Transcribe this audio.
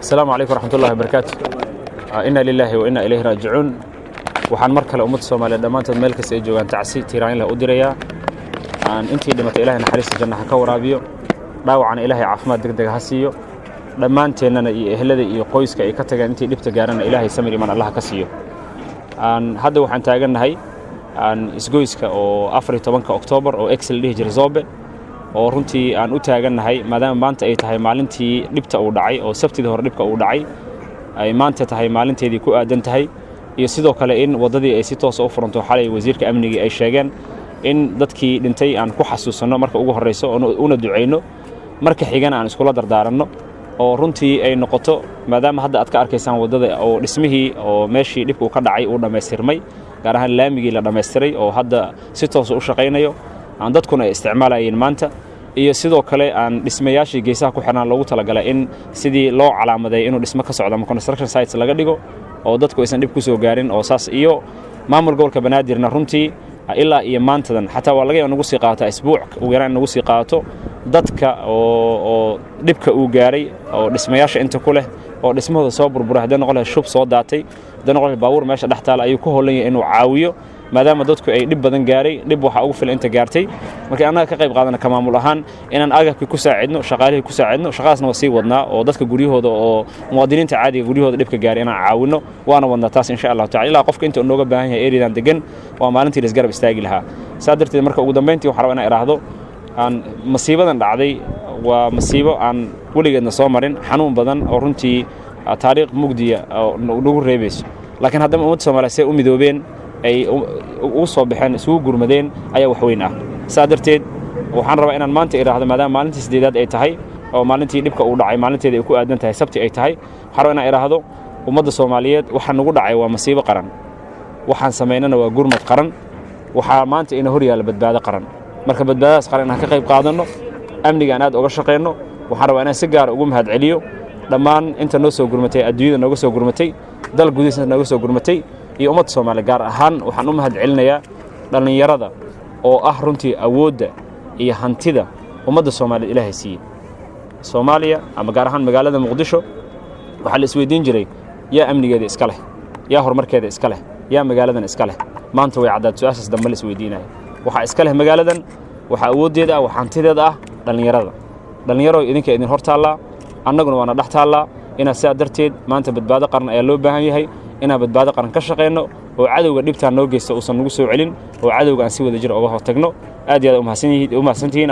السلام عليكم ورحمة الله وبركاته. إنا لله وإنا إليه راجعون. وحن مركل أمة الصومالية دمانتد meel kasta ay joogaan tacsi tiiraan la u diraya aan intii dhimatay Ilaahay naxariista jannaha ka waraabiyo dhaawacana Ilaahay caafimaad degdeg ha siiyo dhamaanteennana iyo ehelada iyo qoyska ay ka tageen intii dhibta gaarana Ilaahay samir iman Allah ka siiyo hadda waxaan taaganahay isgoyska oo 14 Oktoobar oo Excel dhihi jiray Zobe oo runtii aan u taaganahay maadaama maanta ay tahay maalintii dhibta uu dhacay oo sabtidii hore dhibka uu dhacay ay maanta tahay maalinteedii ku aadan tahay iyo sidoo kale in wadadii ay si toos ah u furanto xalay wasiirka amniga ay sheegeen in dadkii dhintay aan ku xasuusano marka ugu horeyso una duceyno marka xigana aan isku la dardaaranno oo runtii ay noqoto maadaama hadda aad ka arkaysaan wadada oo dhismihii oo meeshii dhibku ka dhacay uu dhameystirmay gaar ahaan laamigii la dhameystiray oo hadda si toos ah u shaqeynayo aan dadkuna isticmaalayeen maanta iyo sidoo kale aan dhismayaashii geesaha ku xirnaan loogu talagalay in sidii loo calaamaday inuu dhismo ka socdo ama construction sites laga dhigo oo dadku aysan dhib ku soo gaarin oo saas iyo maamul gobolka Banaadirna runtii ilaa iyo maantadan xataa waa laga yaabaa nagu sii qaato isbuuc ugu yaraan nagu sii qaato dadka oo dhibka uu gaaray oo dhismayaasha inta ku leh oo dhismahooda soo burburay hadana qolay shub soo daatay hadana qolay baawur meesha dhaxtaal ayuu ku hoolanyahay inuu caawiyo maadaama dadku ay dhib badan gaaray dhib waxa ugu filan inta gaartay markii anaga ka qayb qaadana maamul ahaan inaan agabki ku saacidno shaqaalihii ku saacidno shaqaasna waa sii wadnaa oo dadka guriyahooda oo muwaadiniinta caadiga guriyahooda dhibka gaaray inaan caawino waana wadnaa taas insha Allah ta'ala ilaa qofka inta nooga baahan yahay eridan degan waa maalintii la garab istaagi lahaa saadarteed marka ugu dambeyntii waxaan rabaa inaan iraahdo aan masiibadan dhacday waa masiibo aan waligeedna soo marin xanuun badan oo runtii taariikh mugdiya oo nagu reebayso laakiin haddana ummadda Soomaaliyeed u midoobeen ay u soo baxeen isugu gurmadeen ayaa wax weyn ah saadarteed waxaan rabaa inaan maanta iraahdo maadaama maalintii 8aad ay tahay oo maalintii dhibka uu dhacay maalinteeda ay ku aadan tahay sabti ay tahay waxaan rabaa inaan iraahdo ummadda Soomaaliyeed waxa nagu dhacay waa masiibo qaran waxaan sameynana waa gurmad qaran waxa maanta ina hor yaala badbaado qaran marka badbaadadaas qaran aan ka qayb qaadano amniga aan aad uga shaqeyno waxaan rabaa inaan si gaar ah ugu mahad celiyo dhammaan inta noo soo gurmatay adduunyada nooga soo gurmatay dal gudihiisa nooga soo gurmatay iyo ummadda Soomaaliyeed gaar ahaan waxaan u mahad celinayaa dhalinyarada oo ah runtii awoodda iyo hantida ummadda Soomaaliyeed Ilaahay siiyay Soomaaliya ama gaar ahaan magaalada Muqdisho waxa la isweydiin jiray yaa amnigeeda iska leh yaa horumarkeeda iska leh yaa magaaladan iska leh maanta way cadaad su'aashaas dambe la isweydiinay waxa iska leh magaaladan waxa awooddeeda ah waxa hantideeda ah dhalinyaro idinka idin hortaala annaguna waana dhaxtaala ina si darteed maanta badbaado qaran ayaa loo baahan yahay ina badbaado qaran ka shaqeyno oo cadawga dhibta noo geysto uusan nagu soo celin oo cadawga aan si wada jir uga hortagno aad iyo aad u mahadsantihiin